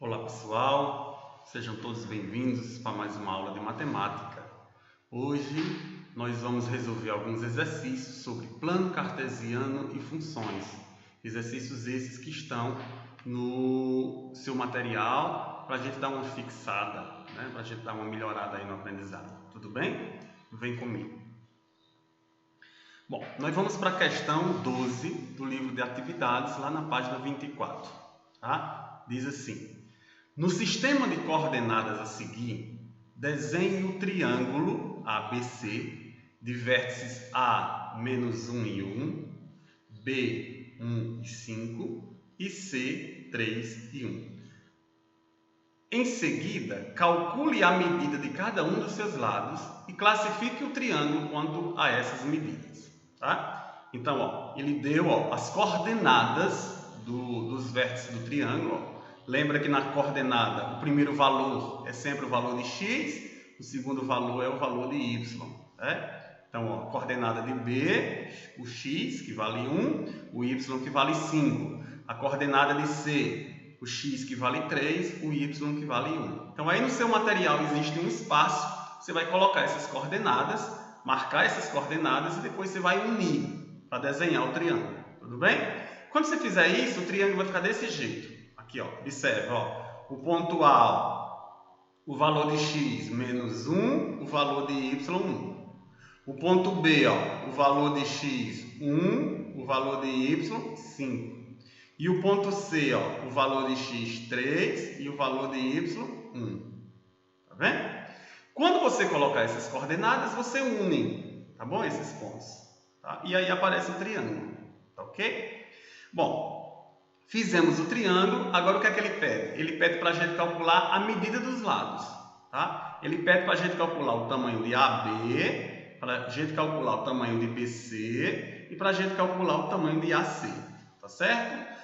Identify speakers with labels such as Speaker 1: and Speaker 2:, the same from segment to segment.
Speaker 1: Olá pessoal, sejam todos bem-vindos para mais uma aula de matemática. Hoje nós vamos resolver alguns exercícios sobre plano cartesiano e funções. Exercícios esses que estão no seu material para a gente dar uma fixada, para a gente dar uma melhorada aí no aprendizado. Tudo bem? Vem comigo. Bom, nós vamos para a questão 12 do livro de atividades, lá na página 24. Tá? Diz assim: no sistema de coordenadas a seguir, desenhe o triângulo ABC de vértices A, menos 1 e 1, B, 1 e 5 e C, 3 e 1. Em seguida, calcule a medida de cada um dos seus lados e classifique o triângulo quanto a essas medidas. Tá? Então, ele deu as coordenadas dos vértices do triângulo. Lembra que na coordenada o primeiro valor é sempre o valor de x, o segundo valor é o valor de y. Então, a coordenada de B, o x que vale 1, o y que vale 5. A coordenada de C, o x que vale 3, o y que vale 1. Então, aí no seu material existe um espaço, você vai colocar essas coordenadas, marcar essas coordenadas e depois você vai unir para desenhar o triângulo. Tudo bem? Quando você fizer isso, o triângulo vai ficar desse jeito. Aqui, observe, o ponto A, o valor de x menos 1, o valor de y 1. O ponto B, o valor de x 1, o valor de y 5. E o ponto C, o valor de x 3 e o valor de y 1. Tá vendo? Quando você colocar essas coordenadas, você une, tá bom? Esses pontos. Tá? E aí aparece o triângulo, tá ok? Bom, fizemos o triângulo, agora o que é que ele pede? Ele pede para a gente calcular a medida dos lados. Tá? Ele pede para a gente calcular o tamanho de AB, para a gente calcular o tamanho de BC e para a gente calcular o tamanho de AC. Tá certo?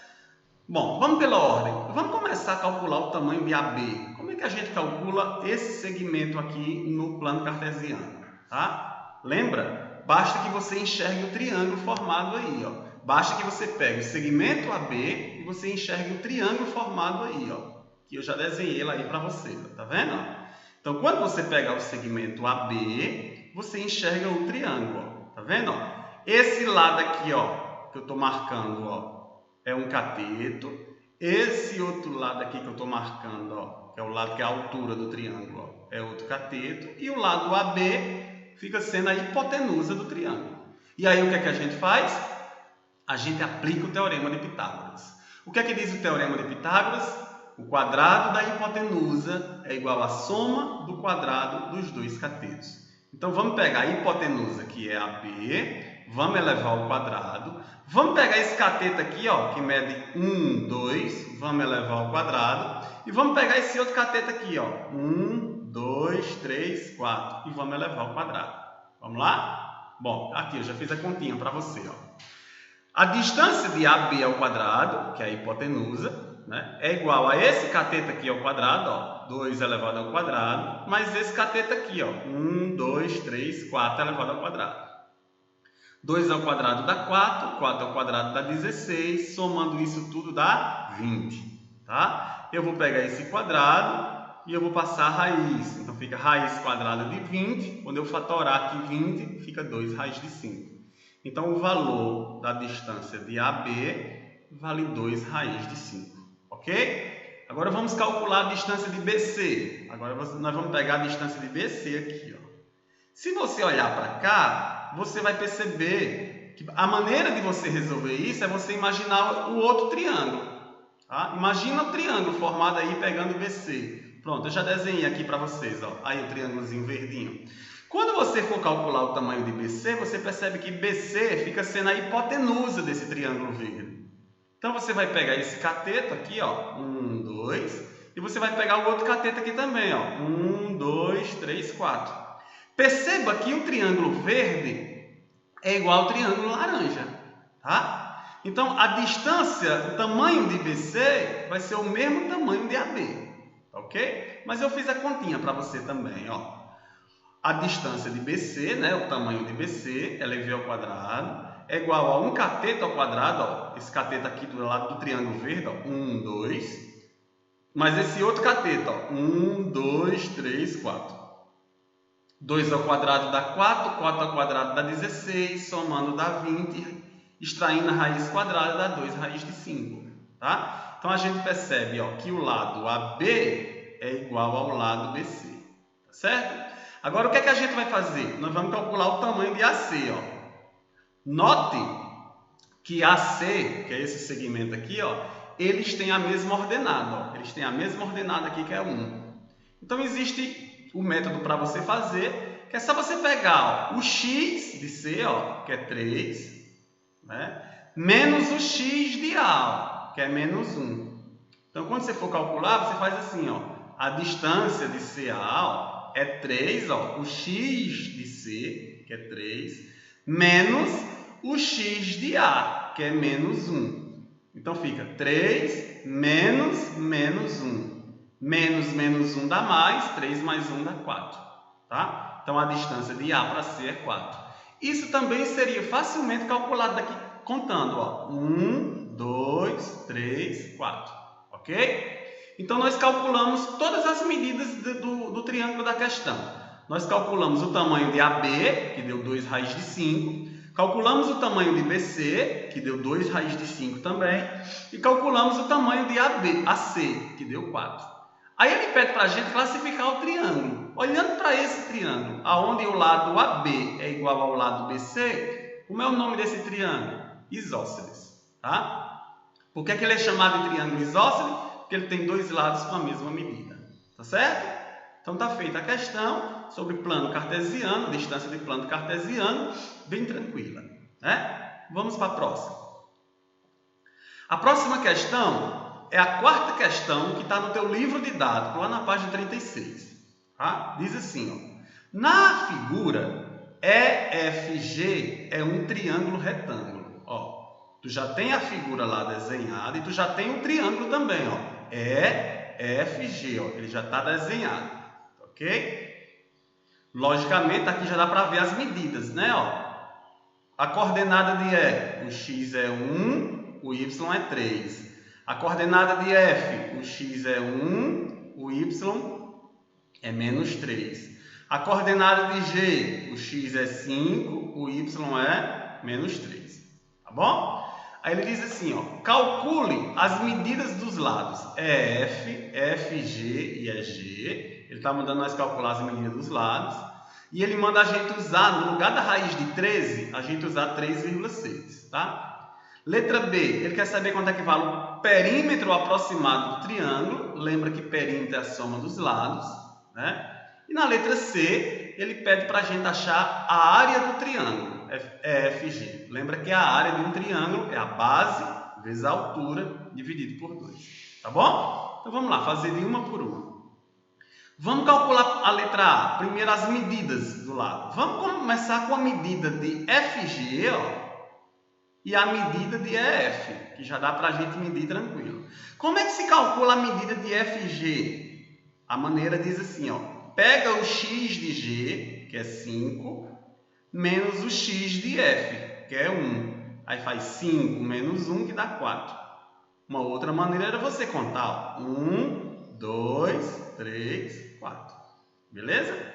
Speaker 1: Bom, vamos pela ordem. Vamos começar a calcular o tamanho de AB. Como é que a gente calcula esse segmento aqui no plano cartesiano? Tá? Lembra? Basta que você enxergue o triângulo formado aí. Basta que você pegue o segmento AB e você enxergue o triângulo formado aí, que eu já desenhei ele aí para você, tá vendo? Então, quando você pegar o segmento AB, você enxerga o triângulo, tá vendo? Esse lado aqui, que eu estou marcando, é um cateto. Esse outro lado aqui que eu estou marcando, que é o lado que é a altura do triângulo, é outro cateto. E o lado AB fica sendo a hipotenusa do triângulo. E aí, o que é que a gente faz? A gente aplica o teorema de Pitágoras. O que é que diz o teorema de Pitágoras? O quadrado da hipotenusa é igual à soma do quadrado dos dois catetos. Então, vamos pegar a hipotenusa, que é AB, vamos elevar ao quadrado. Vamos pegar esse cateto aqui, que mede 1, 2, vamos elevar ao quadrado. E vamos pegar esse outro cateto aqui, 1, 2, 3, 4, e vamos elevar ao quadrado. Vamos lá? Bom, aqui eu já fiz a continha para você, A distância de AB ao quadrado, que é a hipotenusa, é igual a esse cateto aqui ao quadrado, 2 elevado ao quadrado, mais esse cateto aqui, 1, 2, 3, 4 elevado ao quadrado. 2 ao quadrado dá 4, 4 ao quadrado dá 16, somando isso tudo dá 20. Tá? Eu vou pegar esse quadrado e eu vou passar a raiz. Então, fica raiz quadrada de 20. Quando eu fatorar aqui 20, fica 2 raiz de 5. Então, o valor da distância de AB vale 2 raiz de 5. Ok? Agora, vamos calcular a distância de BC. Agora, nós vamos pegar a distância de BC aqui. Se você olhar para cá, você vai perceber que a maneira de você resolver isso é você imaginar o outro triângulo. Tá? Imagina o triângulo formado aí pegando BC. Pronto, eu já desenhei aqui para vocês. Aí o triângulozinho verdinho. Quando você for calcular o tamanho de BC, você percebe que BC fica sendo a hipotenusa desse triângulo verde. Então, você vai pegar esse cateto aqui, 1, 2, e você vai pegar o outro cateto aqui também, 1, 2, 3, 4. Perceba que o triângulo verde é igual ao triângulo laranja, tá? Então, a distância, o tamanho de BC vai ser o mesmo tamanho de AB, ok? Mas eu fiz a continha para você também, A distância de BC, o tamanho de BC, elevei ao quadrado, é igual a 1 cateto ao quadrado, esse cateto aqui do lado do triângulo verde, 1, 2, mais esse outro cateto, ó. 1, 2, 3, 4. 2 ao quadrado dá 4, 4 ao quadrado dá 16, somando dá 20, extraindo a raiz quadrada dá 2 raiz de 5. Tá? Então a gente percebe, ó, que o lado AB é igual ao lado BC. Tá certo? Agora o que é que a gente vai fazer? Nós vamos calcular o tamanho de AC. Ó. Note que AC, que é esse segmento aqui, ó, eles têm a mesma ordenada. Ó. Eles têm a mesma ordenada aqui, que é 1. Então existe o método para você fazer, que é só você pegar, ó, o x de C, ó, que é 3, né, menos o x de A, ó, que é menos 1. Então, quando você for calcular, você faz assim, ó, a distância de CA, ó, é 3, ó, o x de C, que é 3, menos o x de A, que é menos 1. Então, fica 3 menos 1. Menos 1 dá mais, 3 mais 1 dá 4. Tá? Então, a distância de A para C é 4. Isso também seria facilmente calculado daqui, contando. Ó. 1, 2, 3, 4. Ok? Então, nós calculamos todas as medidas do triângulo da questão. Nós calculamos o tamanho de AB, que deu 2 raiz de 5. Calculamos o tamanho de BC, que deu 2 raiz de 5 também. E calculamos o tamanho de AC, que deu 4. Aí ele pede para a gente classificar o triângulo. Olhando para esse triângulo, onde o lado AB é igual ao lado BC, como é o nome desse triângulo? Isósceles. Tá? Por que ele é chamado de triângulo isósceles? Porque ele tem dois lados com a mesma medida. Tá certo? Então está feita a questão sobre plano cartesiano, distância de plano cartesiano, bem tranquila. Né? Vamos para a próxima. A próxima questão é a quarta questão que está no teu livro didático, lá na página 36. Tá? Diz assim, ó, na figura, EFG é um triângulo retângulo. Ó, tu já tem a figura lá desenhada e tu já tem o triângulo também. Ó, EFG, ó, ele já está desenhado. Ok? Logicamente, aqui já dá para ver as medidas, né? Ó, a coordenada de E, o x é 1, o y é 3. A coordenada de F, o x é 1, o y é menos 3. A coordenada de G, o x é 5, o y é menos 3. Tá bom? Aí ele diz assim, ó, calcule as medidas dos lados EF, FG e EG. Ele está mandando nós calcular as medidas dos lados. E ele manda a gente usar, no lugar da raiz de 13, a gente usar 3,6, tá? Letra B, ele quer saber quanto é que vale o perímetro aproximado do triângulo. Lembra que perímetro é a soma dos lados, né? E na letra C, ele pede para a gente achar a área do triângulo, EFG. Lembra que a área de um triângulo é a base vezes a altura dividido por 2. Tá bom? Então vamos lá, fazer de uma por uma. Vamos calcular a letra A. Primeiro as medidas do lado. Vamos começar com a medida de FG, ó, e a medida de EF, que já dá para a gente medir tranquilo. Como é que se calcula a medida de FG? A maneira diz assim, ó, pega o x de G, que é 5, menos o x de F, que é 1. Aí faz 5 menos 1, que dá 4. Uma outra maneira era você contar, ó, 1, 2, 3, 4. Beleza?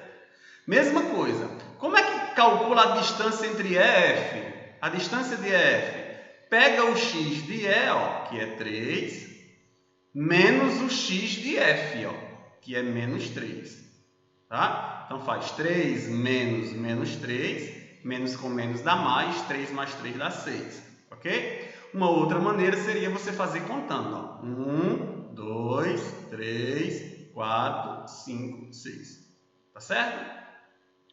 Speaker 1: Mesma coisa. Como é que calcula a distância entre EF? A distância de EF, pega o x de E, ó, que é 3, menos o x de F, ó, que é menos 3. Tá? Então faz 3 menos menos 3, menos com menos dá mais, 3 mais 3 dá 6. Ok? Uma outra maneira seria você fazer contando. Ó, 1, 2, 3, 4, 5, 6. Tá certo?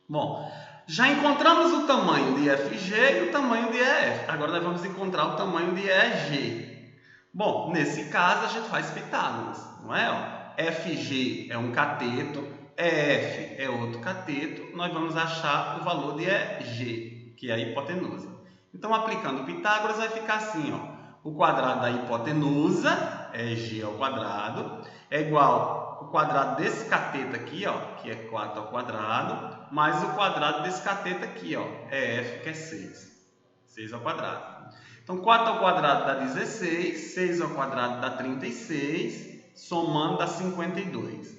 Speaker 1: Bom, já encontramos o tamanho de FG e o tamanho de EF. Agora nós vamos encontrar o tamanho de EG. Bom, nesse caso a gente faz Pitágoras, não é? Ó, FG é um cateto, EF é outro cateto. Nós vamos achar o valor de EG, que é a hipotenusa. Então, aplicando Pitágoras, vai ficar assim, ó. O quadrado da hipotenusa, EG ao quadrado, é igual o quadrado desse cateto aqui, ó, que é 4 ao quadrado, mais o quadrado desse cateto aqui, ó, EF, que é 6. 6 ao quadrado. Então, 4 ao quadrado dá 16, 6 ao quadrado dá 36, somando dá 52.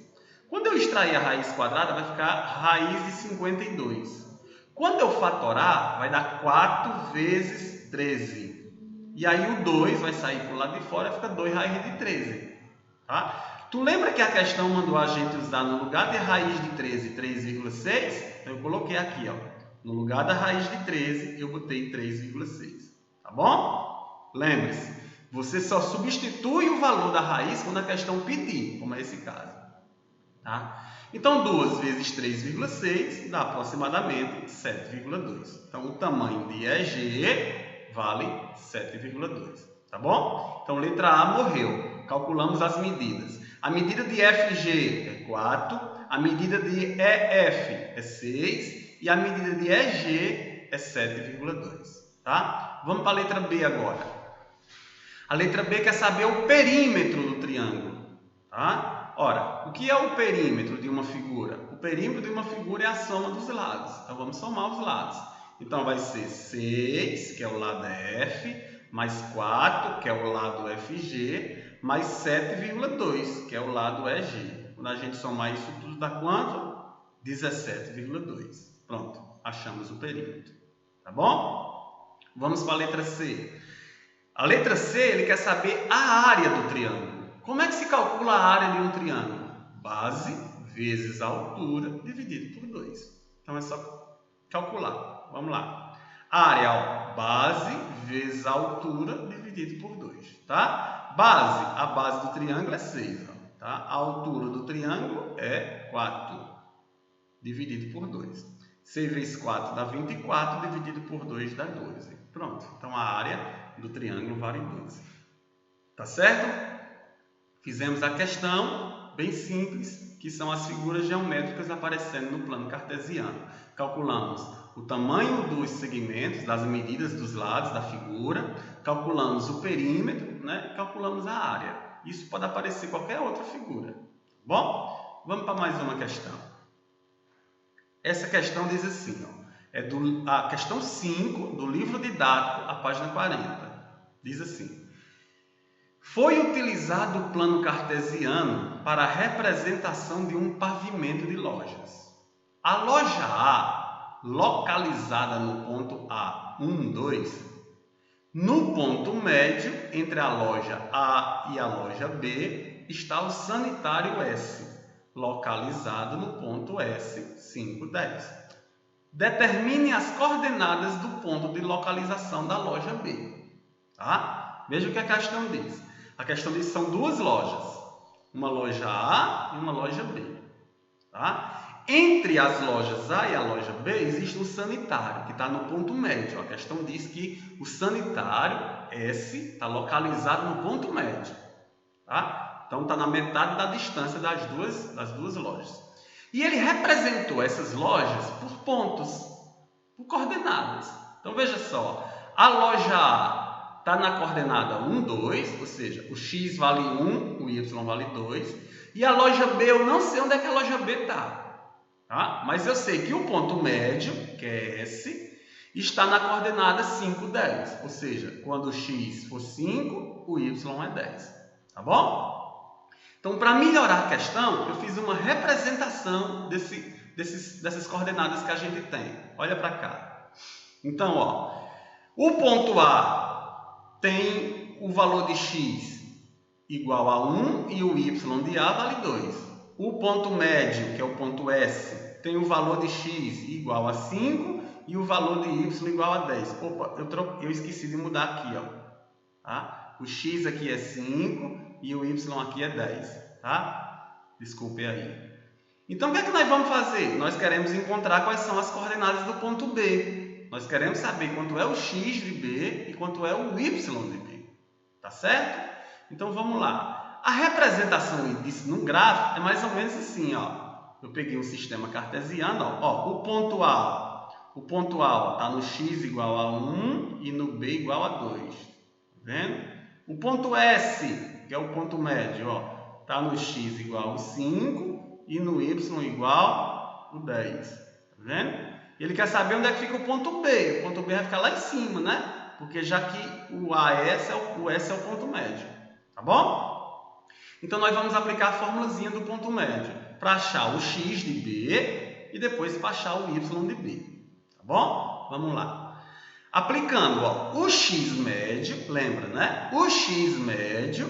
Speaker 1: Quando eu extrair a raiz quadrada, vai ficar raiz de 52. Quando eu fatorar, vai dar 4 vezes 13. E aí o 2 vai sair para o lado de fora e fica 2 raiz de 13. Tá? Tu lembra que a questão mandou a gente usar no lugar de raiz de 13, 3,6? Então eu coloquei aqui, ó. No lugar da raiz de 13, eu botei 3,6. Tá bom? Lembre-se, você só substitui o valor da raiz quando a questão pedir, como é esse caso. Tá? Então, 2 vezes 3,6 dá aproximadamente 7,2. Então, o tamanho de EG vale 7,2. Tá bom? Então, letra A morreu. Calculamos as medidas. A medida de FG é 4, a medida de EF é 6 e a medida de EG é 7,2. Tá? Vamos para a letra B agora. A letra B quer saber o perímetro do triângulo. Tá? Ora, o que é o perímetro de uma figura? O perímetro de uma figura é a soma dos lados. Então, vamos somar os lados. Então, vai ser 6, que é o lado F, mais 4, que é o lado FG, mais 7,2, que é o lado EG. Quando a gente somar isso tudo, dá quanto? 17,2. Pronto, achamos o perímetro. Tá bom? Vamos para a letra C. A letra C, ele quer saber a área do triângulo. Como é que se calcula a área de um triângulo? Base vezes a altura dividido por 2. Então, é só calcular. Vamos lá. Área, ó, base vezes a altura dividido por 2. Tá? Base, a base do triângulo é 6. Ó, tá? A altura do triângulo é 4. Dividido por 2. 6 vezes 4 dá 24, dividido por 2 dá 12. Pronto. Então, a área do triângulo vale 12. Tá certo? Fizemos a questão bem simples, que são as figuras geométricas aparecendo no plano cartesiano. Calculamos o tamanho dos segmentos, das medidas dos lados da figura, calculamos o perímetro, né? Calculamos a área. Isso pode aparecer em qualquer outra figura. Bom, vamos para mais uma questão. Essa questão diz assim, ó, é a questão 5 do livro didático, a página 40. Diz assim: foi utilizado o plano cartesiano para a representação de um pavimento de lojas. A loja A, localizada no ponto A, 1, 2, no ponto médio entre a loja A e a loja B está o sanitário S, localizado no ponto S, 5, 10. Determine as coordenadas do ponto de localização da loja B. Tá? Veja o que a questão diz. A questão diz que são duas lojas, uma loja A e uma loja B. Tá? Entre as lojas A e a loja B existe um sanitário, que está no ponto médio. A questão diz que o sanitário S está localizado no ponto médio. Tá? Então, está na metade da distância das duas lojas. E ele representou essas lojas por pontos, por coordenadas. Então, veja só, a loja A está na coordenada 1, 2, ou seja, o x vale 1, o y vale 2. E a loja B, eu não sei onde é que a loja B está. Tá? Mas eu sei que o ponto médio, que é S, está na coordenada 5, 10. Ou seja, quando o x for 5, o y é 10. Tá bom? Então, para melhorar a questão, eu fiz uma representação dessas coordenadas que a gente tem. Olha para cá. Então, ó, o ponto A tem o valor de x igual a 1 e o y de A vale 2. O ponto médio, que é o ponto S, tem o valor de x igual a 5 e o valor de y igual a 10. Opa, eu esqueci de mudar aqui, ó. Tá? O x aqui é 5 e o y aqui é 10. Tá? Desculpe aí. Então, o que é que nós vamos fazer? Nós queremos encontrar quais são as coordenadas do ponto B. Nós queremos saber quanto é o x de B e quanto é o y de B. Tá certo? Então, vamos lá. A representação disso no gráfico é mais ou menos assim, ó. Eu peguei um sistema cartesiano, ó. O ponto A está no x igual a 1 e no B igual a 2. Tá vendo? O ponto S, que é o ponto médio, ó, está no x igual a 5 e no y igual a 10. Tá vendo? Ele quer saber onde é que fica o ponto B. O ponto B vai ficar lá em cima, né? Porque já que o S é o ponto médio. Tá bom? Então, nós vamos aplicar a formulazinha do ponto médio para achar o x de B e depois para achar o y de B. Tá bom? Vamos lá. Aplicando o x médio, lembra, né? O x médio,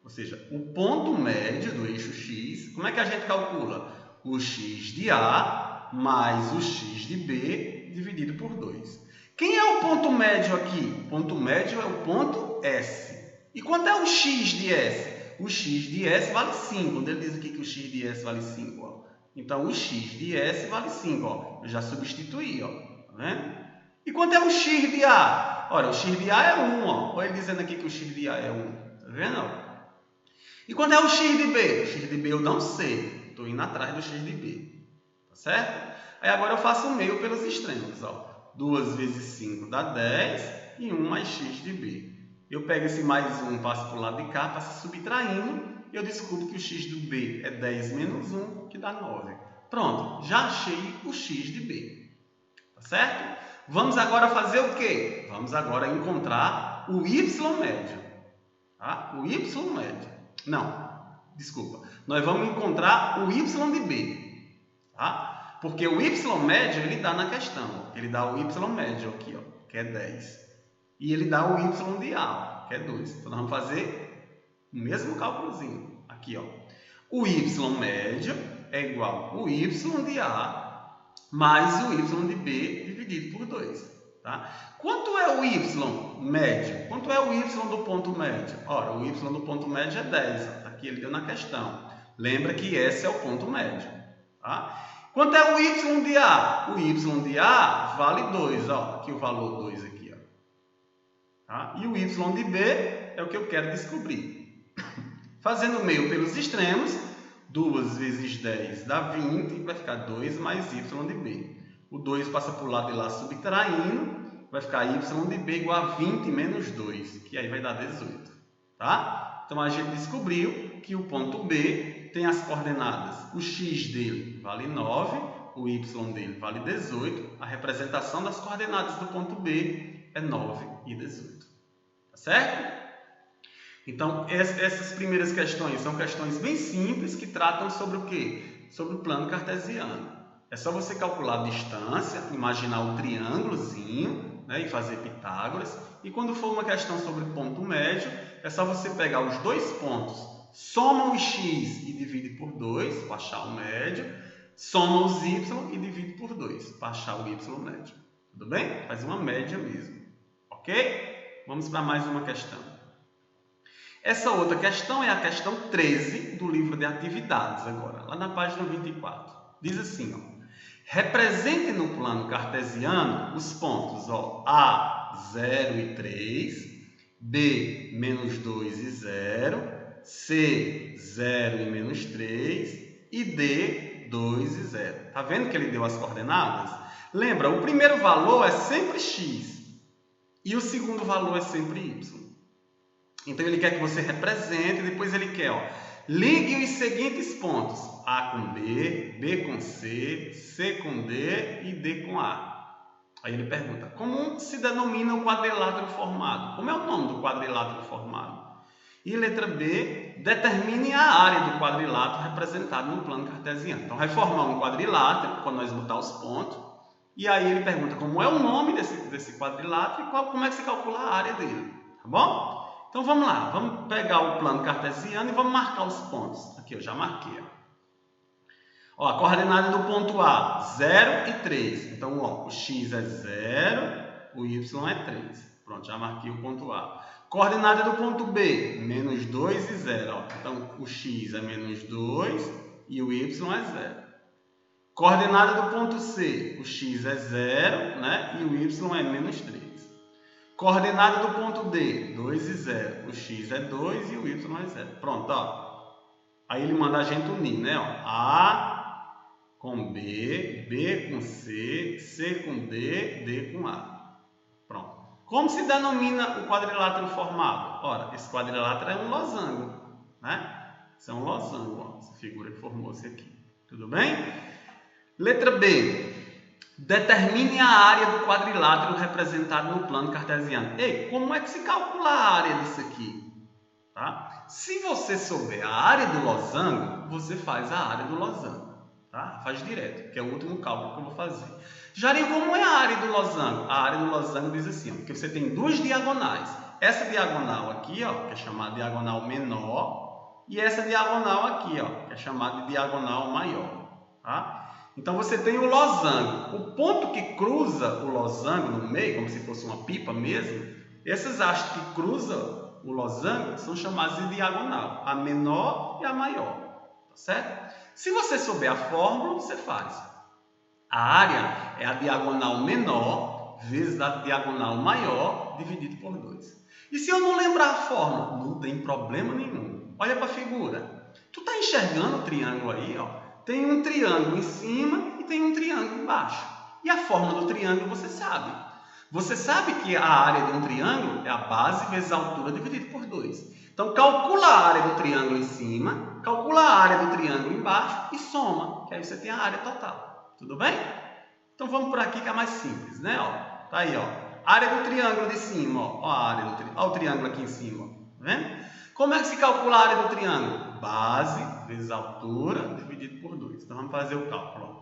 Speaker 1: ou seja, o ponto médio do eixo x, como é que a gente calcula? O x de A mais o x de B dividido por 2. Quem é o ponto médio aqui? O ponto médio é o ponto S. E quanto é o x de S? O x de S vale 5. Onde ele diz aqui que o x de S vale 5? Ó. Então, o x de S vale 5. Ó. Eu já substituí. Ó. Tá vendo? E quanto é o x de A? Ora, o x de A é 1. Ó. Olha ele dizendo aqui que o x de A é 1. Tá vendo? Ó? E quanto é o x de B? O x de B eu não sei. Estou indo atrás do x de B. Tá certo? Aí agora eu faço o meio pelos extremos. Ó. 2 vezes 5 dá 10 e 1 mais x de B. Eu pego esse mais 1, passo para o lado de cá, passo subtraindo e eu descubro que o x do B é 10 menos 1, que dá 9. Pronto, já achei o x de B. Tá certo? Vamos agora fazer o quê? Vamos agora encontrar o y médio. Tá? O y médio. Não, desculpa. Nós vamos encontrar o y de B. Tá? Porque o y médio ele dá na questão. Ele dá o y médio aqui, ó, que é 10. E ele dá o y de A, que é 2. Então, nós vamos fazer o mesmo cálculozinho. Aqui, ó. O y médio é igual ao y de A mais o y de B dividido por 2. Tá? Quanto é o y médio? Quanto é o y do ponto médio? Ora, o y do ponto médio é 10. Aqui ele deu na questão. Lembra que esse é o ponto médio. Tá? Quanto é o y de A? O y de A vale 2. Ó. Aqui o valor 2 aqui. Tá? E o y de B é o que eu quero descobrir. Fazendo o meio pelos extremos, 2 vezes 10 dá 20, vai ficar 2 mais y de B. O 2 passa para o lado de lá subtraindo, vai ficar y de B igual a 20 menos 2, que aí vai dar 18. Tá? Então, a gente descobriu que o ponto B tem as coordenadas. O x dele vale 9, o y dele vale 18. A representação das coordenadas do ponto B é 9 e 18. Tá certo? Então, essas primeiras questões são questões bem simples que tratam sobre o quê? Sobre o plano cartesiano. É só você calcular a distância, imaginar o triângulozinho, né, e fazer Pitágoras. E quando for uma questão sobre ponto médio, é só você pegar os dois pontos, soma o x e divide por 2 para achar o médio, soma os y e divide por 2 para achar o y médio. Tudo bem? Faz uma média mesmo. Ok? Vamos para mais uma questão. Essa outra questão é a questão 13 do livro de atividades agora, lá na página 24. Diz assim, ó, represente no plano cartesiano os pontos ó, A, 0 e 3, B, menos 2 e 0, C, 0 e menos 3 e D, 2 e 0. Tá vendo que ele deu as coordenadas? Lembra, o primeiro valor é sempre x e o segundo valor é sempre y. Então, ele quer que você represente, depois ele quer, ó, ligue os seguintes pontos, A com B, B com C, C com D e D com A. Aí ele pergunta, como se denomina o quadrilátero formado? Como é o nome do quadrilátero formado? E letra B, determine a área do quadrilátero representado no plano cartesiano. Então, vai formar um quadrilátero, quando nós botar os pontos, e aí ele pergunta como é o nome desse quadrilátero e como é que se calcula a área dele. Tá bom? Então, vamos lá. Vamos pegar o plano cartesiano e vamos marcar os pontos. Aqui, eu já marquei. Ó, a coordenada do ponto A, 0 e 3. Então, ó, o x é 0, o y é 3. Pronto, já marquei o ponto A. Coordenada do ponto B, menos 2 e 0. Ó. Então, o x é menos 2 e o y é 0. Coordenada do ponto C, o x é 0, né? E o y é menos 3. Coordenada do ponto D, 2 e 0. O x é 2 e o y é 0. Pronto, ó. Aí ele manda a gente unir, né? Ó. A com B, B com C, C com D, D com A. Pronto. Como se denomina o quadrilátero formado? Ora, esse quadrilátero é um losango, né? Isso é um losango, ó. Essa figura que formou-se aqui. Tudo bem? Letra B. Determine a área do quadrilátero representado no plano cartesiano. Ei, como é que se calcula a área disso aqui? Tá? Se você souber a área do losango, você faz a área do losango. Tá? Faz direto, que é o último cálculo que eu vou fazer. Jarinho, como é a área do losango? A área do losango diz assim, ó, que você tem duas diagonais. Essa diagonal aqui, ó, que é chamada de diagonal menor, e essa diagonal aqui, ó, que é chamada de diagonal maior. Tá? Então você tem o losango. O ponto que cruza o losango no meio, como se fosse uma pipa mesmo, essas hastes que cruzam o losango são chamadas de diagonal, a menor e a maior. Tá certo? Se você souber a fórmula, você faz. A área é a diagonal menor vezes a diagonal maior dividido por 2. E se eu não lembrar a fórmula? Não tem problema nenhum. Olha para a figura. Tu está enxergando o triângulo aí? Ó? Tem um triângulo em cima e tem um triângulo embaixo. E a fórmula do triângulo você sabe. Você sabe que a área de um triângulo é a base vezes a altura dividido por 2. Então, calcula a área do triângulo em cima, calcula a área do triângulo embaixo e soma, que aí você tem a área total. Tudo bem? Então, vamos por aqui que é mais simples, né? Ó, tá aí, ó. Área do triângulo de cima, ó. Ó a área do triângulo. Ó o triângulo aqui em cima, tá vendo? Como é que se calcula a área do triângulo? Base vezes a altura dividido por 2. Então, vamos fazer o cálculo, ó.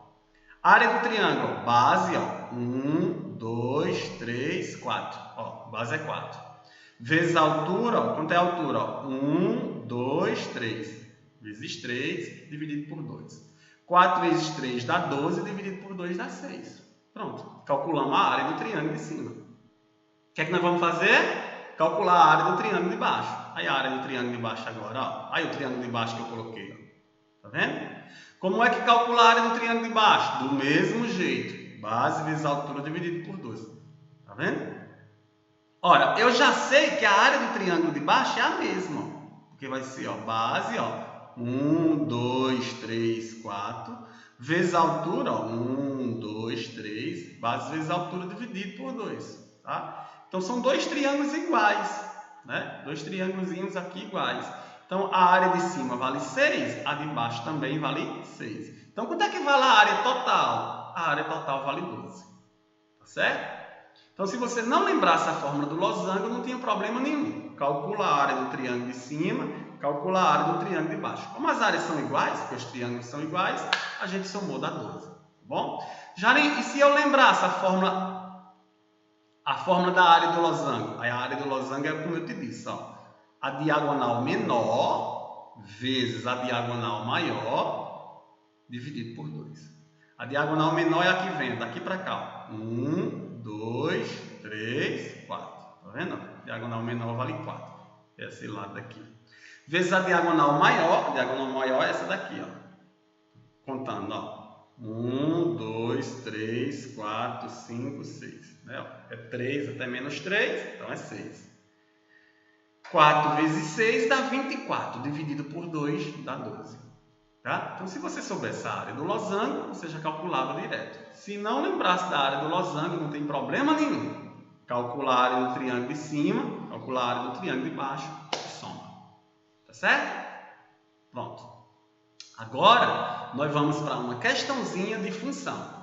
Speaker 1: Área do triângulo, base, ó. 1, 2, 3, 4. Ó, base é 4. Vezes a altura, ó. Quanto é a altura? Ó? 1, 2, 3. Vezes 3, dividido por 2. 4 vezes 3 dá 12, dividido por 2 dá 6. Pronto. Calculamos a área do triângulo de cima. O que é que nós vamos fazer? Calcular a área do triângulo de baixo. Aí a área do triângulo de baixo agora, ó. Aí o triângulo de baixo que eu coloquei, ó. Tá vendo? Como é que calcula a área do triângulo de baixo? Do mesmo jeito. Base vezes a altura dividido por 2. Tá vendo? Ora, eu já sei que a área do triângulo de baixo é a mesma. Porque vai ser, ó, base, ó. 1, 2, 3, 4. Vezes a altura, ó. 1, 2, 3. Base vezes a altura dividido por 2. Tá? Então, são dois triângulos iguais. Né? Dois triângulos aqui iguais. Então, a área de cima vale 6, a de baixo também vale 6. Então, quanto é que vale a área total? A área total vale 12. Tá certo? Então, se você não lembrasse a fórmula do losango, não tinha problema nenhum. Calcula a área do triângulo de cima, calcula a área do triângulo de baixo. Como as áreas são iguais, porque os triângulos são iguais, a gente somou dá 12. Tá bom? E se eu lembrasse a fórmula da área do losango? Aí a área do losango é como eu te disse, ó. A diagonal menor vezes a diagonal maior dividido por 2. A diagonal menor é a que vem daqui para cá. 1, 2, 3, 4. Tá vendo? A diagonal menor vale 4. Esse lado daqui. Vezes a diagonal maior é essa daqui, ó. Contando, ó. 1, 2, 3, 4, 5, 6. Né? É 3 até menos 3, então é 6. 4 vezes 6 dá 24, dividido por 2 dá 12. Tá? Então, se você souber essa área do losango, você já calculava direto. Se não lembrasse da área do losango, não tem problema nenhum. Calcular a área do triângulo de cima, calcular a área do triângulo de baixo e soma. Tá certo? Pronto. Agora, nós vamos para uma questãozinha de função.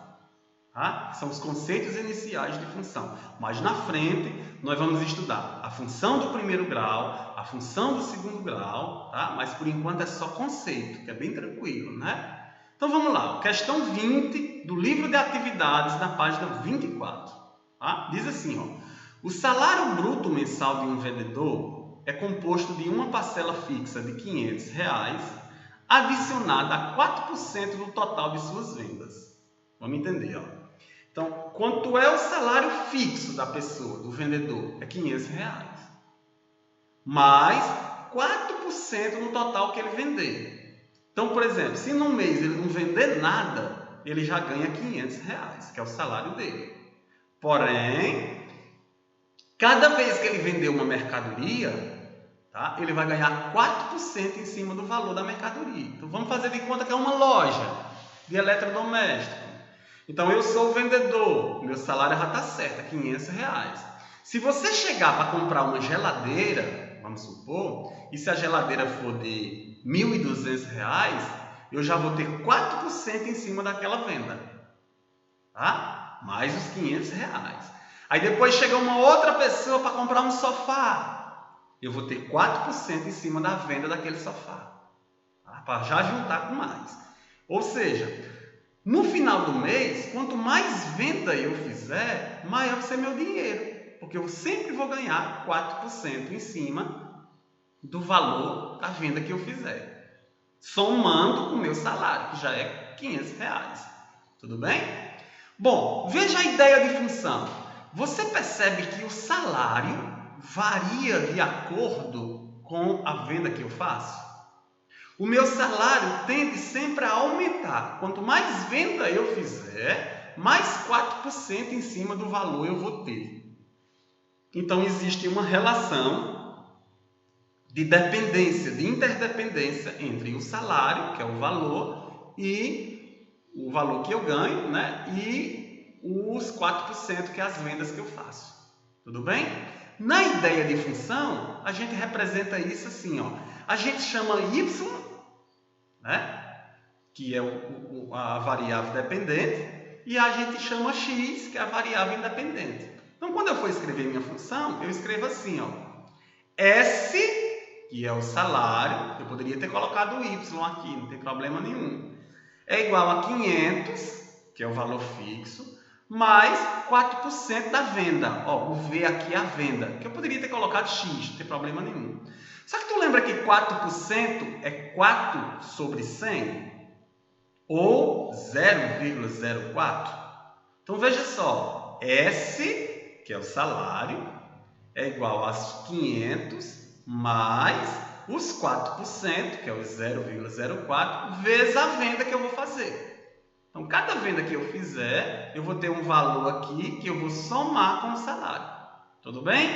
Speaker 1: Tá? São os conceitos iniciais de função. Mas na frente, nós vamos estudar a função do primeiro grau, a função do segundo grau, tá? Mas por enquanto é só conceito, que é bem tranquilo, né? Então vamos lá, questão 20 do livro de atividades, na página 24. Tá? Diz assim, ó, o salário bruto mensal de um vendedor é composto de uma parcela fixa de R$500, adicionada a 4% do total de suas vendas. Vamos entender, ó. Então, quanto é o salário fixo da pessoa, do vendedor? É R$500. Mais 4% no total que ele vender. Então, por exemplo, se num mês ele não vender nada, ele já ganha R$500, que é o salário dele. Porém, cada vez que ele vender uma mercadoria, tá, ele vai ganhar 4% em cima do valor da mercadoria. Então, vamos fazer de conta que é uma loja de eletrodoméstico. Então, eu sou o vendedor, meu salário já está certo, é R$500. Se você chegar para comprar uma geladeira, vamos supor, e se a geladeira for de R$1.200, eu já vou ter 4% em cima daquela venda. Tá? Mais os R$500. Aí depois chega uma outra pessoa para comprar um sofá. eu vou ter 4% em cima da venda daquele sofá, tá? Para já juntar com mais. Ou seja, no final do mês, quanto mais venda eu fizer, maior vai ser meu dinheiro, porque eu sempre vou ganhar 4% em cima do valor da venda que eu fizer, somando com o meu salário, que já é R$500. Tudo bem? Bom, veja a ideia de função. Você percebe que o salário varia de acordo com a venda que eu faço? O meu salário tende sempre a aumentar. Quanto mais venda eu fizer, mais 4% em cima do valor eu vou ter. Então, existe uma relação de dependência, de interdependência entre o salário, que é o valor, e o valor que eu ganho, né? E os 4% que é as vendas que eu faço. Tudo bem? Na ideia de função, a gente representa isso assim, ó. A gente chama y, né? Que é a variável dependente, e a gente chama x, que é a variável independente. Então, quando eu for escrever minha função, eu escrevo assim, ó. S, que é o salário, eu poderia ter colocado o y aqui, não tem problema nenhum. É igual a 500, que é o valor fixo, mais 4% da venda. Ó, o V aqui é a venda, que eu poderia ter colocado X, não tem problema nenhum. Só que tu lembra que 4% é 4 sobre 100? Ou 0,04? Então, veja só. S, que é o salário, é igual a 500 mais os 4%, que é o 0,04, vezes a venda que eu vou fazer. Então, cada venda que eu fizer, eu vou ter um valor aqui que eu vou somar com o salário. Tudo bem?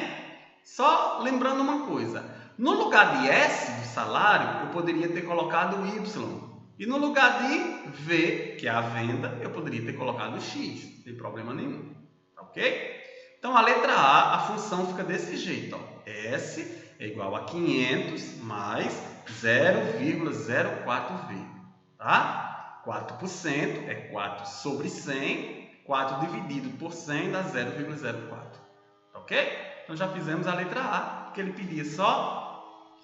Speaker 1: Só lembrando uma coisa. No lugar de S, do salário, eu poderia ter colocado Y. E no lugar de V, que é a venda, eu poderia ter colocado X. Não tem problema nenhum. Ok? Então, a letra A, a função fica desse jeito. Ó. S é igual a 500 mais 0,04V. Tá? 4% é 4 sobre 100. 4 dividido por 100 dá 0,04. Ok? Então, já fizemos a letra A, porque ele pedia só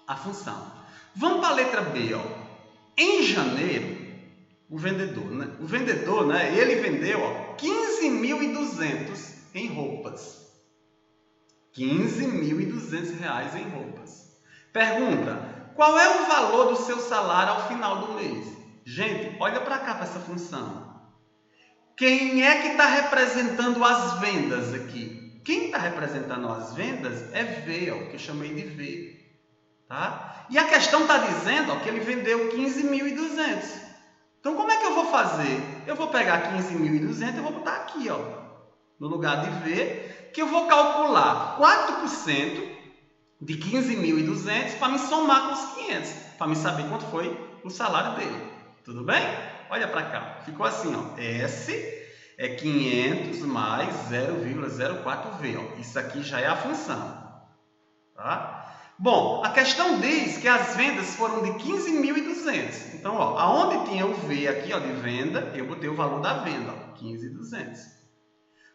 Speaker 1: a função. Vamos para a letra B. Ó. Em janeiro, o vendedor, né, ele vendeu 15.200 em roupas. R$15.200 em roupas. Pergunta, qual é o valor do seu salário ao final do mês? Gente, olha para cá, para essa função. Quem é que está representando as vendas aqui? Quem está representando as vendas é V, ó, que eu chamei de V. Tá? E a questão está dizendo, ó, que ele vendeu 15.200. Então, como é que eu vou fazer? Eu vou pegar 15.200 e vou botar aqui, ó, no lugar de V, que eu vou calcular 4% de 15.200 para me somar com os 500, para me saber quanto foi o salário dele. Tudo bem? Olha para cá. Ficou assim, ó. S é 500 mais 0,04V. Ó. Isso aqui já é a função. Tá? Bom, a questão diz que as vendas foram de 15.200. Então, ó, aonde tinha o V aqui, ó, de venda, eu botei o valor da venda, 15.200.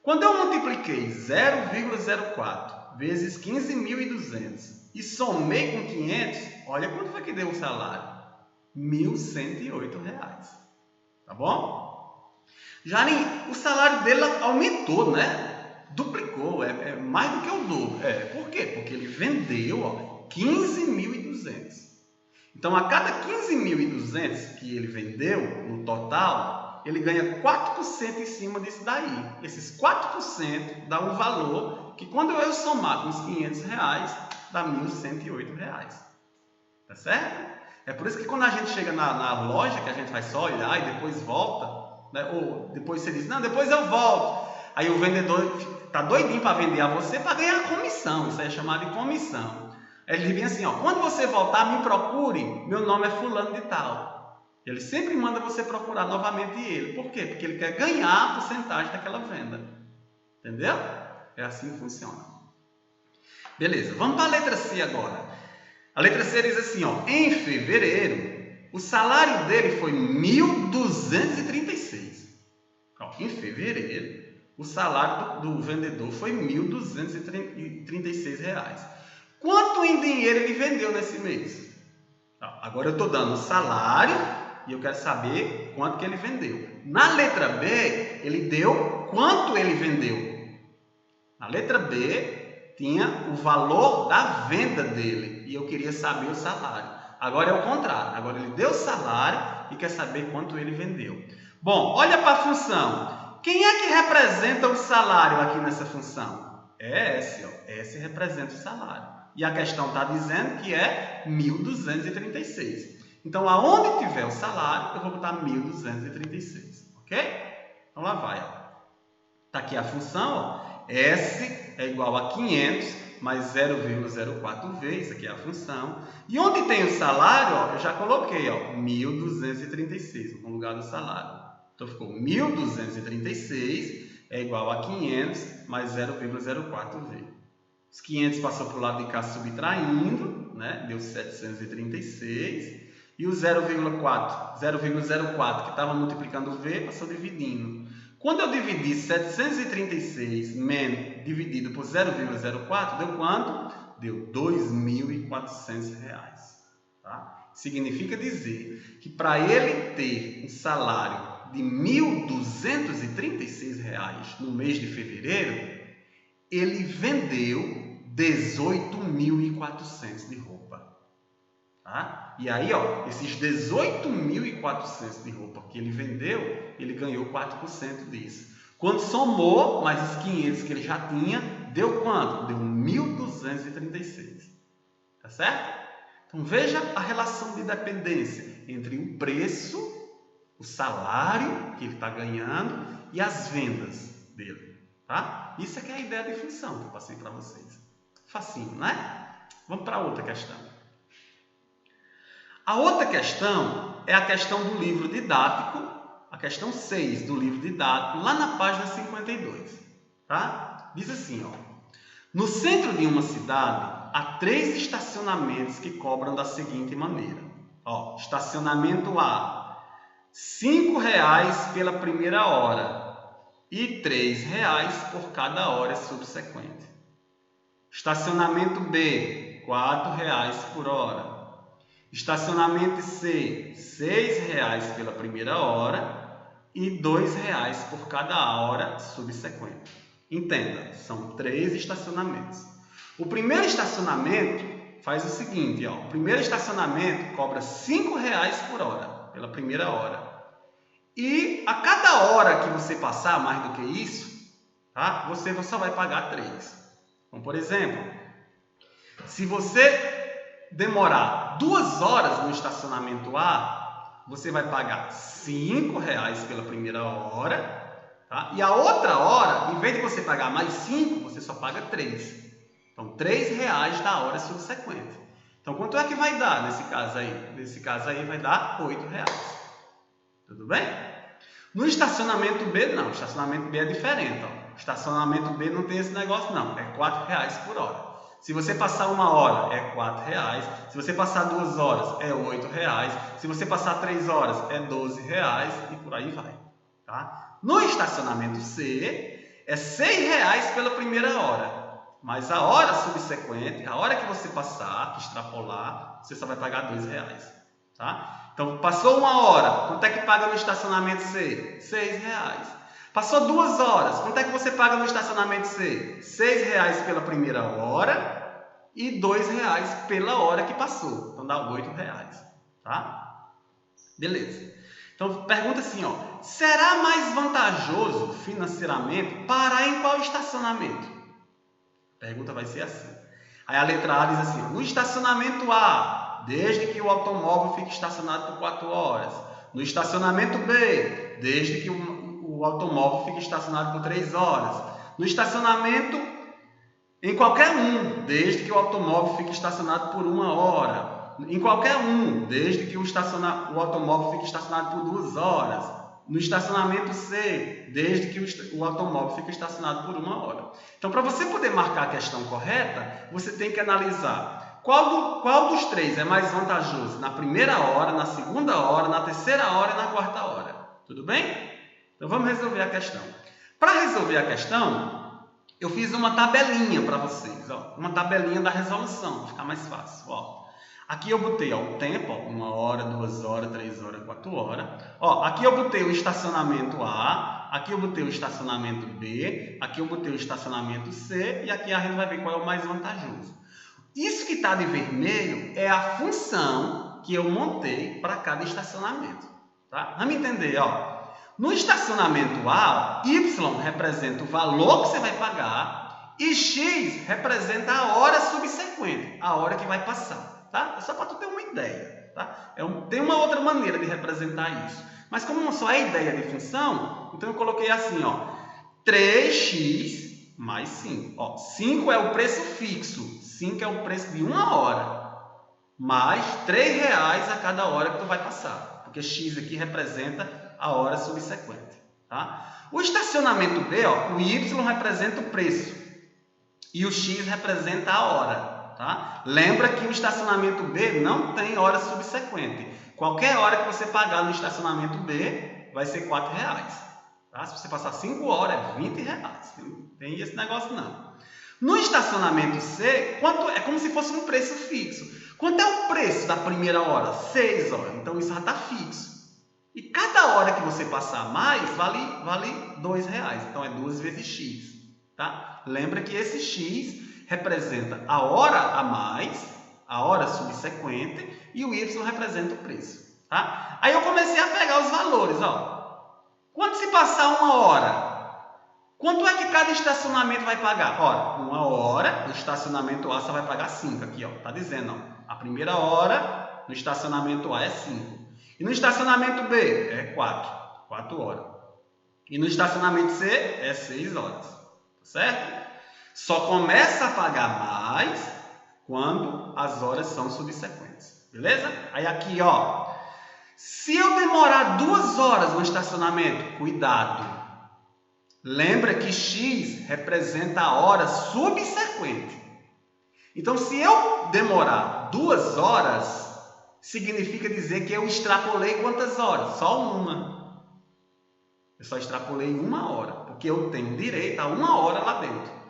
Speaker 1: Quando eu multipliquei 0,04 vezes 15.200 e somei com 500, olha quanto foi que deu o salário. R$1.108. Tá bom? Já o salário dele aumentou, né? Duplicou, é mais do que o dobro. Por quê? Porque ele vendeu, ó, 15.200. Então, a cada 15.200 que ele vendeu, no total, ele ganha 4% em cima disso daí. Esses 4% dá um valor que, quando eu somar com os R$500, dá R$1.108. Tá certo? É por isso que quando a gente chega na loja, que a gente vai só olhar e depois volta, né? Ou depois você diz, não, depois eu volto. Aí o vendedor está doidinho para vender a você para ganhar comissão. Isso aí é chamado de comissão. Ele diz bem assim, ó, quando você voltar, me procure, meu nome é fulano de tal. Ele sempre manda você procurar novamente ele. Por quê? Porque ele quer ganhar a porcentagem daquela venda. Entendeu? É assim que funciona. Beleza, vamos para a letra C agora. A letra C diz assim, ó, em fevereiro, o salário dele foi 1.236. Ó, em fevereiro, o salário do vendedor foi R$1.236. Quanto em dinheiro ele vendeu nesse mês? Agora eu estou dando o salário e eu quero saber quanto que ele vendeu. Na letra B, ele deu quanto ele vendeu. Na letra B, tinha o valor da venda dele e eu queria saber o salário. Agora é o contrário. Agora ele deu o salário e quer saber quanto ele vendeu. Bom, olha para a função. Quem é que representa o salário aqui nessa função? É S. S representa o salário. E a questão está dizendo que é 1.236. Então, aonde tiver o salário, eu vou botar 1.236. Ok? Então, lá vai. Está aqui a função. S é igual a 500 mais 0,04 vezes. Aqui é a função. E onde tem o salário, eu já coloquei 1.236 no lugar do salário. Então, ficou 1.236 é igual a 500 mais 0,04 vezes. Os 500 passou para o lado de cá subtraindo, né? Deu 736. E o 0,04 que estava multiplicando o V, passou dividindo. Quando eu dividi 736 dividido por 0,04, deu quanto? Deu R$ 2.400. Tá? Significa dizer que para ele ter um salário de R$ 1.236 no mês de fevereiro, ele vendeu 18.400 de roupa. Tá? E aí, esses 18.400 de roupa que ele vendeu, ele ganhou 4% disso. Quando somou mais os 500 que ele já tinha, deu quanto? Deu 1.236. Tá certo? Então, veja a relação de dependência entre o preço, o salário que ele está ganhando e as vendas dele. Tá? Isso é que é a ideia de função que eu passei para vocês. Facinho, né? Vamos para outra questão. A outra questão é a questão do livro didático, a questão 6 do livro didático, lá na página 52. Tá? Diz assim, no centro de uma cidade, há 3 estacionamentos que cobram da seguinte maneira. Estacionamento A, R$ 5,00 pela primeira hora e R$ 3,00 por cada hora subsequente. Estacionamento B, R$ 4,00 por hora. Estacionamento C, R$ 6,00 pela primeira hora e R$ 2,00 por cada hora subsequente. Entenda, são 3 estacionamentos. O primeiro estacionamento faz o seguinte, o primeiro estacionamento cobra R$ 5,00 por hora, pela primeira hora. E a cada hora que você passar mais do que isso, tá? Você só vai pagar 3. Então, por exemplo, se você demorar 2 horas no estacionamento A, você vai pagar R$ 5,00 pela primeira hora, tá? E a outra hora, em vez de você pagar mais 5, você só paga 3. Então, R$ 3,00 da hora subsequente. Então, quanto é que vai dar nesse caso aí? Nesse caso aí vai dar R$ 8,00. Tudo bem? No estacionamento B, não. O estacionamento B é diferente. O estacionamento B não tem esse negócio, não. É R$ 4,00 por hora. Se você passar 1 hora, é R$ 4,00. Se você passar 2 horas, é R$ 8,00. Se você passar 3 horas, é R$ 12,00 e por aí vai. Tá? No estacionamento C, é R$ 6,00 pela primeira hora. Mas a hora subsequente, a hora que você passar, que extrapolar, você só vai pagar R$ 2,00. Tá? Então, passou 1 hora, quanto é que paga no estacionamento C? R$ 6,00. Passou 2 horas, quanto é que você paga no estacionamento C? R$ 6,00 pela primeira hora e R$ 2,00 pela hora que passou. Então, dá R$ 8,00. Tá? Beleza. Então, pergunta assim, será mais vantajoso financeiramente parar em qual estacionamento? A pergunta vai ser assim. Aí a letra A diz assim, no estacionamento A, desde que o automóvel fique estacionado por 4 horas. No estacionamento B, desde que o automóvel fique estacionado por 3 horas. No estacionamento, em qualquer um, desde que o automóvel fique estacionado por 1 hora. Em qualquer um, desde que o automóvel fique estacionado por 2 horas. No estacionamento C, desde que o automóvel fique estacionado por 1 hora. Então, para você poder marcar a questão correta, você tem que analisar qual dos 3 é mais vantajoso na primeira hora, na segunda hora, na terceira hora e na quarta hora. Tudo bem? Então, vamos resolver a questão. Para resolver a questão, eu fiz uma tabelinha para vocês, ó, uma tabelinha da resolução, para ficar mais fácil. Ó. Aqui eu botei ó, o tempo, ó, 1 hora, 2 horas, 3 horas, 4 horas. Ó, aqui eu botei o estacionamento A, aqui eu botei o estacionamento B, aqui eu botei o estacionamento C e aqui a gente vai ver qual é o mais vantajoso. Isso que está de vermelho é a função que eu montei para cada estacionamento. Tá? Vamos entender, ó. No estacionamento A, Y representa o valor que você vai pagar e X representa a hora subsequente, a hora que vai passar. Tá? É só para tu ter uma ideia. Tá? Tem uma outra maneira de representar isso. Mas como não só é ideia de função, então eu coloquei assim, ó, 3x mais 5. Ó, 5 é o preço fixo, 5 é o preço de 1 hora, mais R$3 a cada hora que tu vai passar, porque x aqui representa a hora subsequente. Tá? O estacionamento B, ó, o Y representa o preço e o X representa a hora. Tá? Lembra que o estacionamento B não tem hora subsequente. Qualquer hora que você pagar no estacionamento B vai ser R$4. Tá? Se você passar 5 horas, é R$20. Não tem esse negócio não. No estacionamento C, é como se fosse um preço fixo. Quanto é o preço da primeira hora? 6 horas. Então isso já está fixo. E cada hora que você passar mais, vale R$2. Então é 2 vezes X. Tá? Lembra que esse X representa a hora a mais, a hora subsequente, e o Y representa o preço. Tá? Aí eu comecei a pegar os valores. Ó. Quanto se passar 1 hora? Quanto é que cada estacionamento vai pagar? Ora, 1 hora, no estacionamento A você vai pagar 5. Aqui, ó, tá dizendo, ó, a primeira hora no estacionamento A é 5. E no estacionamento B é 4 horas. E no estacionamento C é 6 horas. Certo? Só começa a pagar mais quando as horas são subsequentes. Beleza? Aí aqui, ó, se eu demorar 2 horas no estacionamento, cuidado. Lembra que X representa a hora subsequente. Então, se eu demorar 2 horas, significa dizer que eu extrapolei quantas horas? Só uma. Eu só extrapolei 1 hora, porque eu tenho direito a 1 hora lá dentro.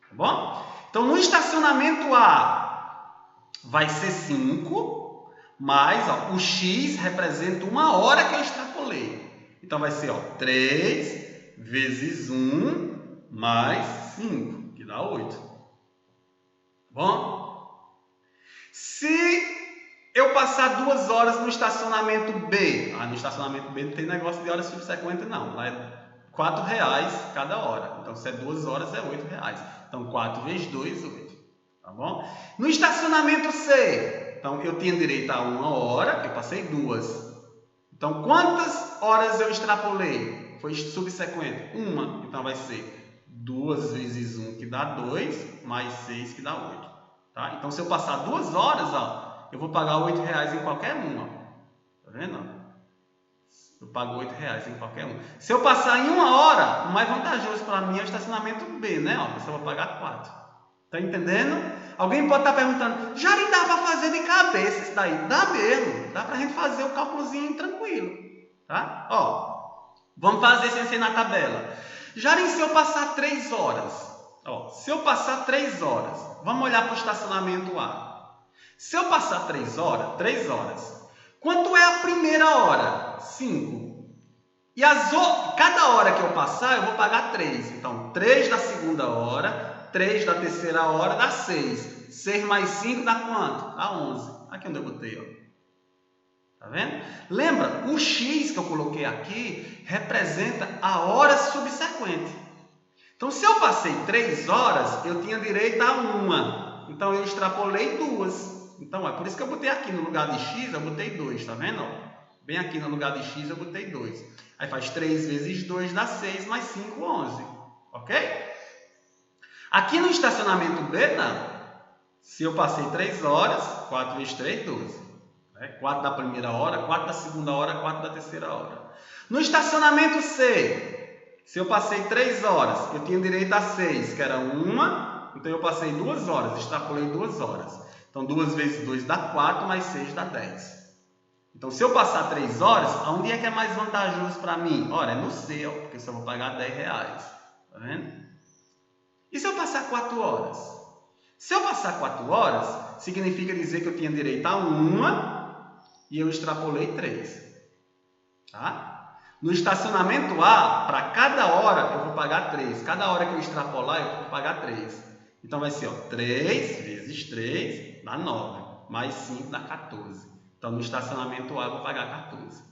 Speaker 1: Tá bom? Então, no estacionamento A, vai ser 5, mas ó, o X representa 1 hora que eu extrapolei. Então, vai ser ó, 3 vezes 1 mais 5, que dá 8. Tá bom? Se eu passar 2 horas no estacionamento B, no estacionamento B não tem negócio de hora subsequente não, lá é R$4 cada hora. Então, se é 2 horas, é R$8. Então, 4 vezes 2, 8. Tá bom? No estacionamento C, então, eu tinha direito a 1 hora, eu passei 2. Então, quantas horas eu extrapolei? Foi subsequente? 1. Então, vai ser 2 vezes 1, que dá 2, mais 6, que dá 8. Tá? Então, se eu passar 2 horas, ó, eu vou pagar R$8 em qualquer um. Ó. Tá vendo? Eu pago R$8 em qualquer um. Se eu passar em 1 hora, o mais vantajoso para mim é o estacionamento B, né? Ó, eu só vou pagar 4. Tá entendendo? Alguém pode estar perguntando, Jarim, dá para fazer de cabeça isso daí? Dá mesmo. Dá para a gente fazer o cálculozinho tranquilo. Tá? Ó. Vamos fazer sem ser na tabela. Jarim, se eu passar 3 horas. Ó, se eu passar 3 horas. Vamos olhar para o estacionamento A. Se eu passar 3 horas. Quanto é a primeira hora? 5. E cada hora que eu passar, eu vou pagar 3. Então, 3 da segunda hora, 3 da terceira hora, dá 6. 6 mais 5 dá quanto? Dá 11. Aqui onde eu botei, ó. Tá vendo? Lembra, o X que eu coloquei aqui representa a hora subsequente. Então, se eu passei 3 horas, eu tinha direito a 1. Então, eu extrapolei 2. Então, é por isso que eu botei aqui no lugar de X, eu botei 2, tá vendo? Bem aqui no lugar de X, eu botei 2. Aí faz 3 vezes 2 dá 6, mais 5, 11. Ok? Aqui no estacionamento B, não. Se eu passei 3 horas, 4 vezes 3, 12. 4 da primeira hora, 4 da segunda hora, 4 da terceira hora. No estacionamento C, se eu passei 3 horas, eu tinha direito a 6, que era 1, então eu passei 2 horas, extrapolei 2 horas. Então, 2 vezes 2 dá 4, mais 6 dá 10. Então, se eu passar 3 horas, aonde é que é mais vantajoso para mim? Ora, é no C, ó, porque eu só vou pagar R$10. Tá vendo? E se eu passar 4 horas? Se eu passar 4 horas, significa dizer que eu tinha direito a uma e eu extrapolei 3. Tá? No estacionamento A, para cada hora eu vou pagar 3. Cada hora que eu extrapolar, eu vou pagar 3. Então vai ser 3 vezes 3 dá 9. Mais 5 dá 14. Então no estacionamento A eu vou pagar 14.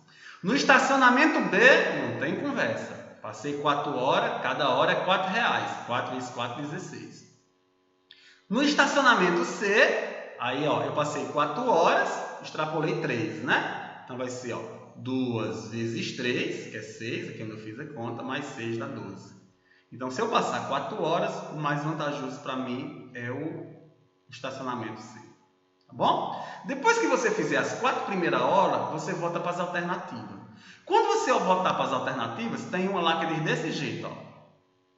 Speaker 1: No estacionamento B, não tem conversa. Passei 4 horas, cada hora é R$4. 4 vezes 4, 16. No estacionamento C, aí eu passei 4 horas, extrapolei 3, né? Então vai ser 2 vezes 3, que é 6, aqui onde eu fiz a conta, mais 6 dá 12. Então se eu passar 4 horas, o mais vantajoso para mim é o estacionamento C. Tá bom? Depois que você fizer as 4 primeiras horas, você volta para as alternativas. Quando você voltar para as alternativas, tem uma lá que diz desse jeito,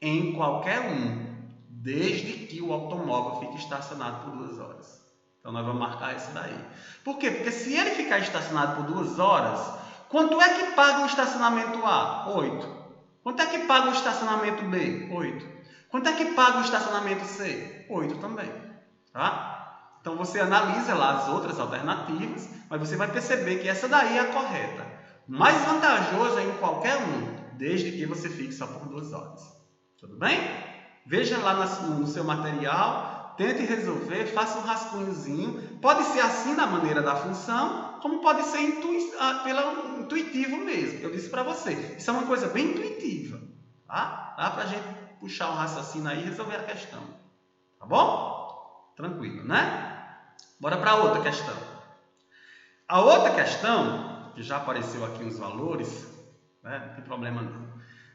Speaker 1: em qualquer um, desde que o automóvel fique estacionado por 2 horas. Então nós vamos marcar isso daí. Por quê? Porque se ele ficar estacionado por 2 horas, quanto é que paga o estacionamento A? 8. Quanto é que paga o estacionamento B? 8. Quanto é que paga o estacionamento C? 8 também. Tá? Então você analisa lá as outras alternativas, mas você vai perceber que essa daí é a correta. Mais vantajoso é em qualquer um, desde que você fique só por 2 horas. Tudo bem? Veja lá no seu material, tente resolver, faça um rascunhozinho. Pode ser assim na maneira da função, como pode ser pelo intuitivo mesmo. Eu disse para você, isso é uma coisa bem intuitiva. Tá? Dá para a gente puxar um raciocínio aí e resolver a questão. Tá bom? Tranquilo, né? Bora para outra questão. A outra questão, que já apareceu aqui os valores, né? Não tem problema não.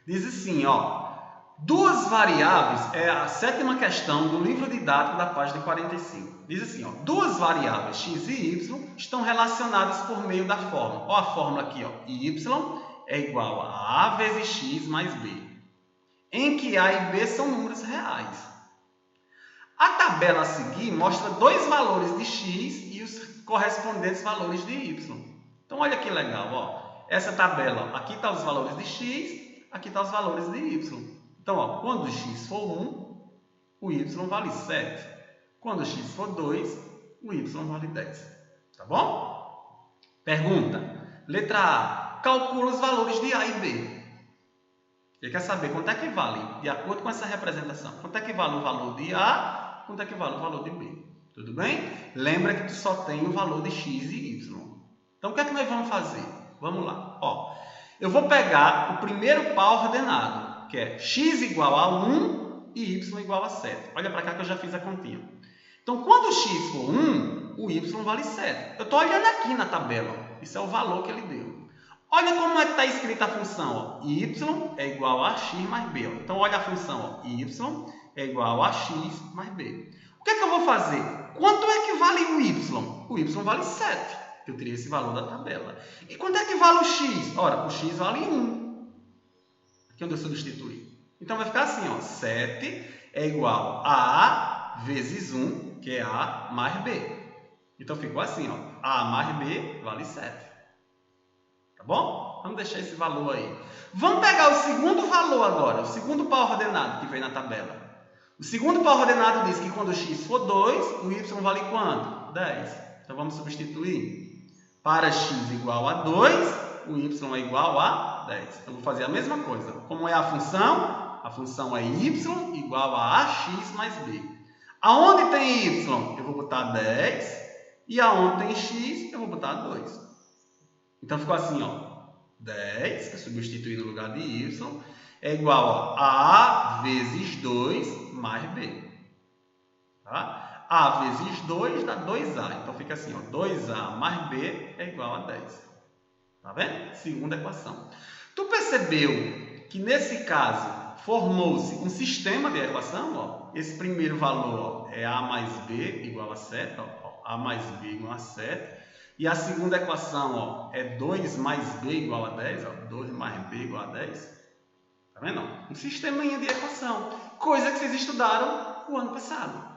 Speaker 1: Diz assim, duas variáveis, é a 7ª questão do livro didático da página 45. Diz assim, duas variáveis x e y estão relacionadas por meio da fórmula. Olha a fórmula aqui, y é igual a a vezes x mais b, em que a e b são números reais. A tabela a seguir mostra 2 valores de x e os correspondentes valores de y. Então, olha que legal, essa tabela, aqui está os valores de x, aqui está os valores de y. Então, quando o x for 1, o y vale 7. Quando o x for 2, o y vale 10. Tá bom? Pergunta. Letra A. Calcula os valores de a e b. Ele quer saber quanto é que vale, de acordo com essa representação. Quanto é que vale o valor de a, quanto é que vale o valor de b. Tudo bem? Lembra que tu só tem o valor de x e y. Então, o que é que nós vamos fazer? Vamos lá. Eu vou pegar o primeiro par ordenado, que é x igual a 1 e y igual a 7. Olha para cá que eu já fiz a continha. Então, quando o x for 1, o y vale 7. Eu estou olhando aqui na tabela. Isso é o valor que ele deu. Olha como é que está escrita a função. Y é igual a x mais b. Então, olha a função. Y é igual a x mais b. O que é que eu vou fazer? Quanto é que vale o y? O y vale 7. Eu teria esse valor da tabela. E quanto é que vale o x? Ora, o x vale 1. Aqui onde eu substituí. Então, vai ficar assim, 7 é igual a A vezes 1, que é A mais B. Então, ficou assim, A mais B vale 7. Tá bom? Vamos deixar esse valor aí. Vamos pegar o segundo valor agora, o segundo par ordenado que vem na tabela. O segundo par ordenado diz que quando o x for 2, o y vale quanto? 10. Então, vamos substituir. Para x igual a 2, o y é igual a 10. Então, vou fazer a mesma coisa. Como é a função? A função é y igual a ax mais b. Aonde tem y, eu vou botar 10. E aonde tem x, eu vou botar 2. Então, ficou assim, 10, que eu substituí no lugar de y, é igual a A vezes 2 mais b. Tá? A vezes 2 dá 2A. Então, fica assim, 2A mais B é igual a 10. Tá vendo? Segunda equação. Tu percebeu que, nesse caso, formou-se um sistema de equação? Esse primeiro valor é A mais B igual a 7. A mais B igual a 7. E a segunda equação é 2 mais B igual a 10. 2 mais B igual a 10. Tá vendo? Um sisteminha de equação. Coisa que vocês estudaram o ano passado.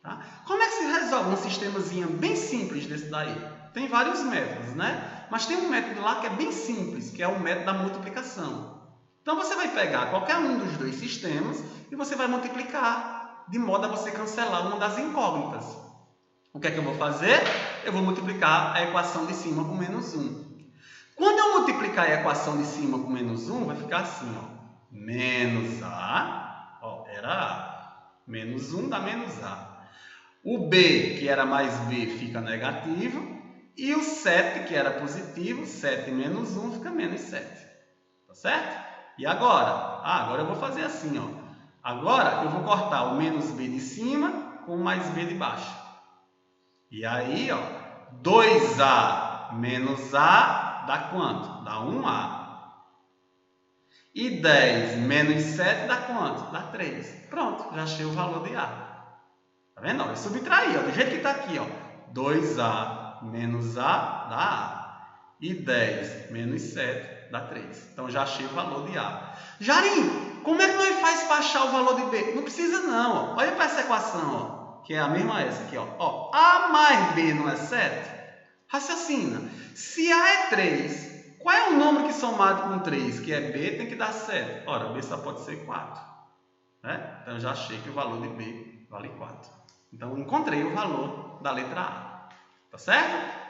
Speaker 1: Tá? Como é que se resolve um sistemazinho bem simples desse daí? Tem vários métodos, né? Mas tem um método lá que é bem simples, que é o método da multiplicação. Então, você vai pegar qualquer um dos dois sistemas e você vai multiplicar. de modo a você cancelar uma das incógnitas. O que é que eu vou fazer? Eu vou multiplicar a equação de cima com menos 1. Quando eu multiplicar a equação de cima com menos 1, vai ficar assim, ó. Menos A, ó, era A. Menos 1 dá menos A. O B, que era mais B, fica negativo. E o 7, que era positivo, 7 menos 1 fica menos 7. Tá certo? E agora? Agora eu vou fazer assim, ó. Agora eu vou cortar o menos B de cima com o mais B de baixo. E aí, ó, 2A menos A dá quanto? Dá 1A. E 10 menos 7 dá quanto? Dá 3. Pronto, já achei o valor de A. Tá vendo? Eu subtraí, ó, do jeito que está aqui, ó. 2A menos A dá A. E 10 menos 7 dá 3. Então, já achei o valor de A. Jarim, como é que nós faz para achar o valor de B? Não precisa não, ó. Olha para essa equação, ó. Que é a mesma essa aqui, ó. A mais B não é 7? Raciocina. Se A é 3, qual é o número que somado com 3, que é B, tem que dar 7? Ora, B só pode ser 4. Né? Então, eu já achei que o valor de B vale 4. Então, eu encontrei o valor da letra A. Tá certo?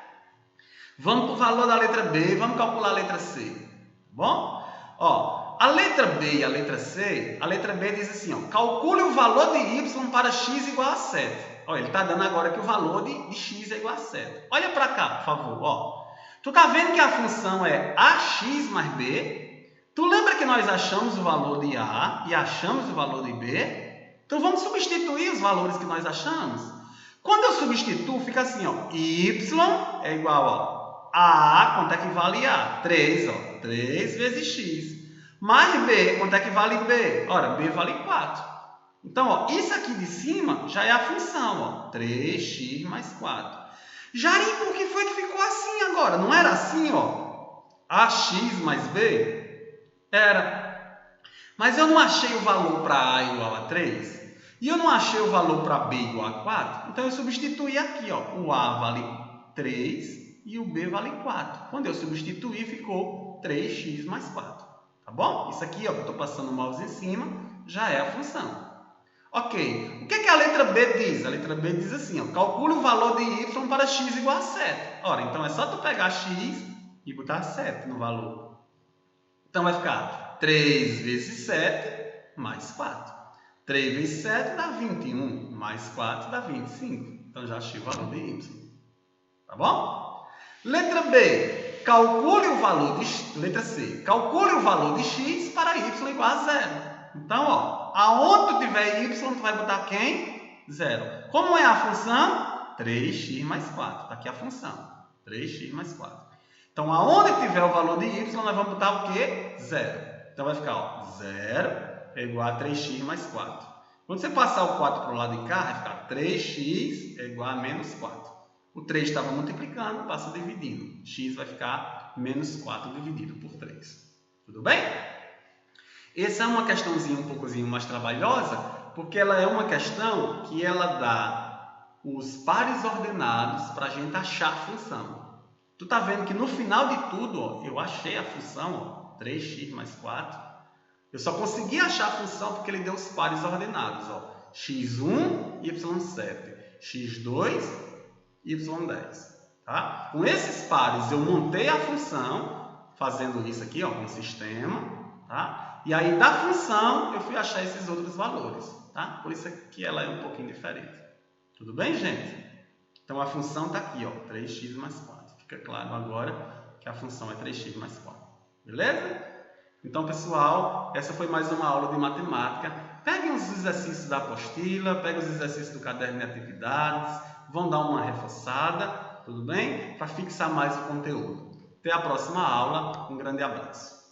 Speaker 1: Vamos para o valor da letra B e vamos calcular a letra C. Tá bom? Ó, a letra B e a letra C, a letra B diz assim, ó, calcule o valor de y para x igual a 7. Ó, ele está dando agora que o valor de x é igual a 7. Olha para cá, por favor. Ó. Tu está vendo que a função é ax mais b? Tu lembra que nós achamos o valor de A e achamos o valor de B? Então, vamos substituir os valores que nós achamos. Quando eu substituo, fica assim, ó, y é igual a A, quanto é que vale A? 3, ó, 3 vezes x. Mais B, quanto é que vale B? Ora, B vale 4. Então, ó, isso aqui de cima já é a função, ó, 3x mais 4. Jarim, por que foi que ficou assim agora? Não era assim, ó, ax mais B? Era. Mas eu não achei o valor para A igual a 3. E eu não achei o valor para B igual a 4. Então, eu substituí aqui, ó, o A vale 3 e o B vale 4. Quando eu substituir, ficou 3x mais 4. Tá bom? Isso aqui, ó, que eu estou passando o mouse em cima, já é a função. Ok. O que que a letra B diz? A letra B diz assim, ó, calcule o valor de y para x igual a 7. Ora, então é só tu pegar x e botar 7 no valor. Então vai ficar 3 vezes 7 mais 4. 3 vezes 7 dá 21, mais 4 dá 25. Então já achei o valor de y. Tá bom? Letra B. Calcule o valor de... Letra C. Calcule o valor de x para y igual a 0. Então, ó, aonde tu tiver y, tu vai botar quem? 0. Como é a função? 3x mais 4. Está aqui a função. 3x mais 4. Então, aonde tiver o valor de y, nós vamos botar o quê? 0. Então, vai ficar, ó, 0 é igual a 3x mais 4. Quando você passar o 4 para o lado de cá, vai ficar 3x é igual a menos 4. O 3 estava multiplicando, passa dividindo. X vai ficar menos 4 dividido por 3. Tudo bem? Essa é uma questãozinha um poucozinho mais trabalhosa, porque ela é uma questão que ela dá os pares ordenados para a gente achar a função. Tu tá vendo que no final de tudo, ó, eu achei a função, ó, 3x mais 4. Eu só consegui achar a função porque ele deu os pares ordenados, ó, x1, y7, x2, y10. Tá? Com esses pares eu montei a função, fazendo isso aqui, ó, com o sistema, tá? E aí da função eu fui achar esses outros valores, tá? Por isso que ela é um pouquinho diferente. Tudo bem, gente? Então a função está aqui, ó, 3x mais 4. Fica claro agora que a função é 3x mais 4. Beleza? Então, pessoal, essa foi mais uma aula de matemática. Peguem os exercícios da apostila, peguem os exercícios do caderno de atividades, vão dar uma reforçada, tudo bem? Para fixar mais o conteúdo. Até a próxima aula. Um grande abraço.